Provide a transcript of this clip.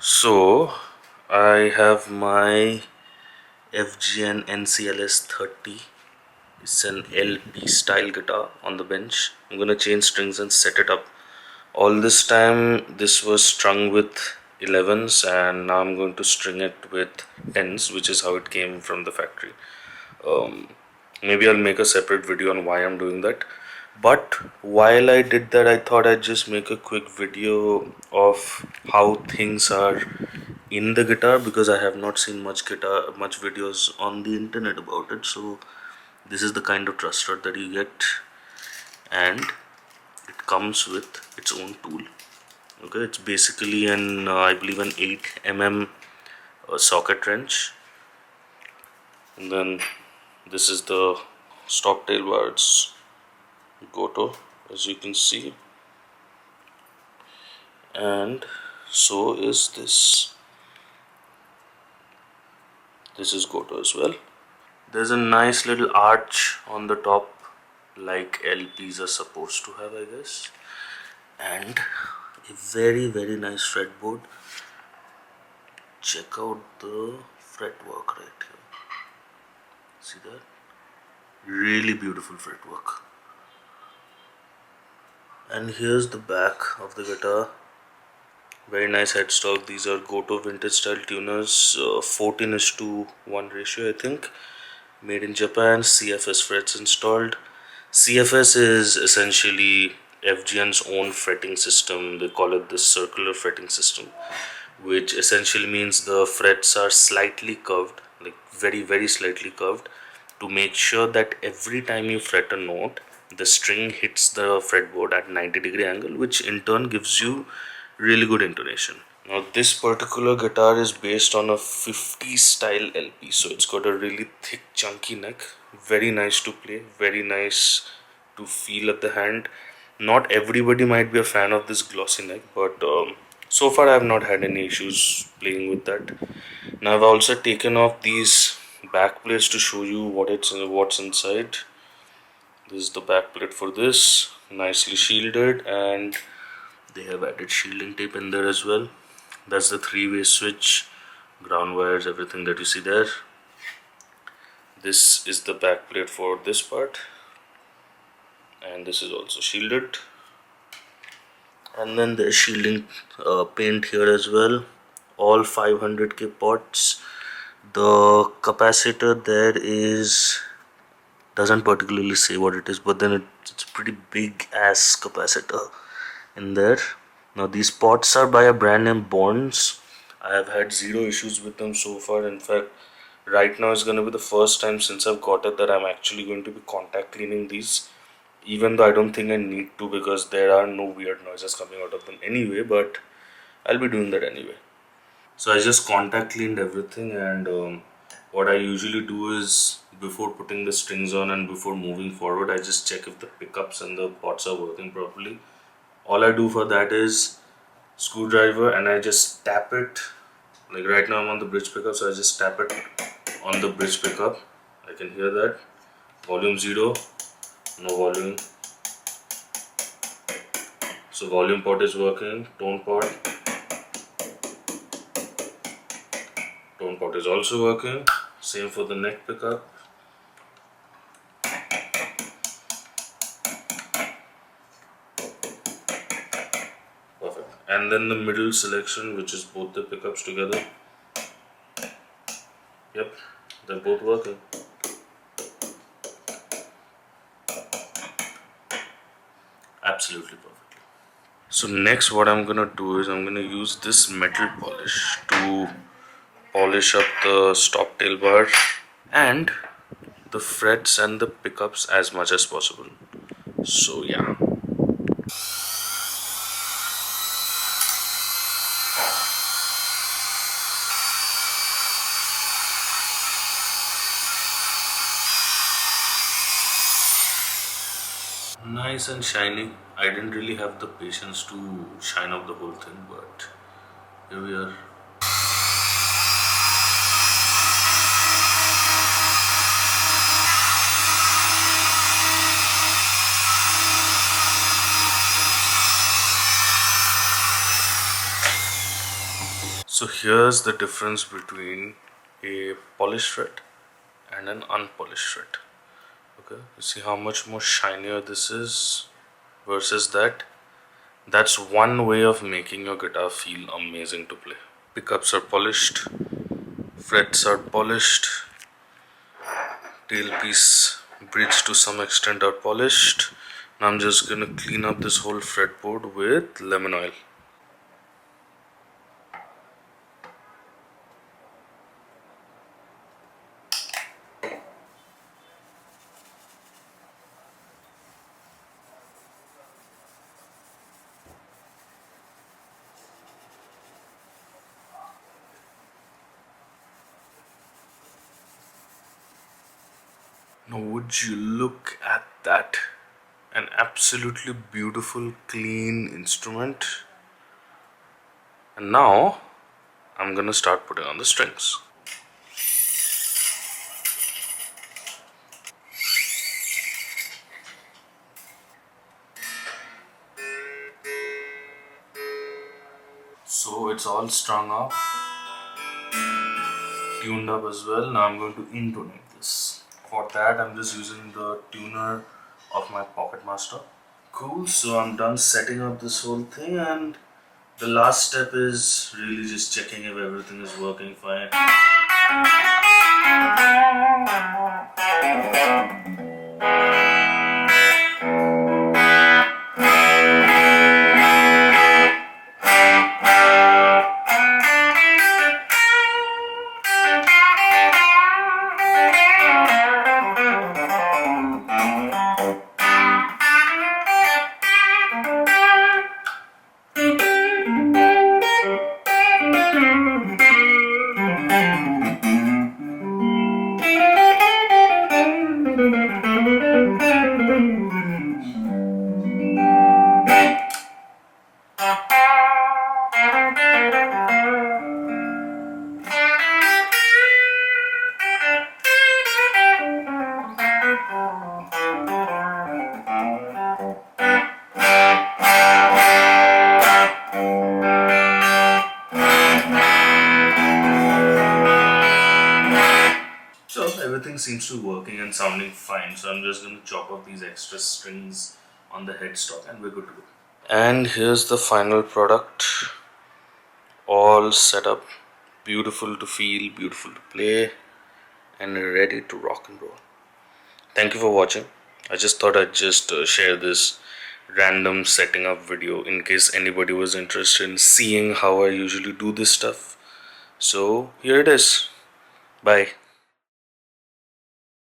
So I have my FGN NCLS-30. It's an LP style guitar on the bench. I'm gonna change strings and set it up. All this time this was strung with 11s, and now I'm going to string it with 10s, which is how it came from the factory. Maybe I'll make a separate video on why I'm doing that. But while I did that, I thought I'd just make a quick video of how things are in the guitar, because I have not seen much videos on the internet about it. So this is the kind of truss rod that you get, and it comes with its own tool. Okay, it's basically an I believe an 8 mm socket wrench, and then this is the stop tail bar. It's Goto, as you can see, and so is this. This is Goto as well. There's a nice little arch on the top, like LPs are supposed to have, I guess, and a very nice fretboard. Check out the fretwork right here. See that? Really beautiful fretwork. And here's the back of the guitar. Very nice headstock. These are Goto vintage style tuners, 14:1 ratio, I think. Made in Japan. CFS frets installed. CFS is essentially FGN's own fretting system. They call it the circular fretting system, which essentially means the frets are slightly curved, like very slightly curved, to make sure that every time you fret a note, the string hits the fretboard at 90-degree angle, which in turn gives you really good intonation. Now this particular guitar is based on a 50s style LP, so it's got a really thick chunky neck, very nice to play, very nice to feel at the hand. Not everybody might be a fan of this glossy neck, but so far I have not had any issues playing with that. Now I've also taken off these back plates to show you what's inside. This is the back plate for this, nicely shielded, and they have added shielding tape in there as well. That's the 3-way switch, ground wires, everything that you see there. This is the back plate for this part, and this is also shielded. And then there's shielding paint here as well. All 500k pots. The capacitor there doesn't particularly say what it is, but then it's pretty big ass capacitor in there. Now these pots are by a brand named Bonds. I have had zero issues with them so far. In fact, right now is going to be the first time since I've got it that I'm actually going to be contact cleaning these, even though I don't think I need to, because there are no weird noises coming out of them anyway, but I'll be doing that anyway. So I just contact cleaned everything, and what I usually do is, before putting the strings on and before moving forward, I just check if the pickups and the pots are working properly. All I do for that is screwdriver, and I just tap it. Like right now I'm on the bridge pickup, so I just tap it on the bridge pickup. I can hear that. Volume 0, no volume. So volume pot is working, tone pot is also working. Same for the neck pickup. Perfect. And then the middle selection, which is both the pickups together. Yep, they're both working. Absolutely perfect. So next what I'm gonna do is I'm gonna use this metal polish to polish up the stop tail bar and the frets and the pickups as much as possible. So yeah. Nice and shiny. I didn't really have the patience to shine up the whole thing, but here we are. So here's the difference between a polished fret and an unpolished fret. Okay, you see how much more shinier this is versus that. That's one way of making your guitar feel amazing to play. Pickups are polished, frets are polished, tailpiece bridge to some extent are polished. Now I'm just gonna clean up this whole fretboard with lemon oil. Now would you look at that? An absolutely beautiful clean instrument. And now I'm gonna start putting on the strings. So it's all strung up, tuned up as well. Now I'm going to intonate this. For that I'm just using the tuner of my Pocket Master. Cool, so I'm done setting up this whole thing, and the last step is really just checking if everything is working fine. So everything seems to be working and sounding fine, so I'm just going to chop off these extra strings on the headstock and we're good to go. And here's the final product, all set up, beautiful to feel, beautiful to play, and ready to rock and roll. Thank you for watching. I just thought I'd just share this random setting up video in case anybody was interested in seeing how I usually do this stuff. So here it is. Bye.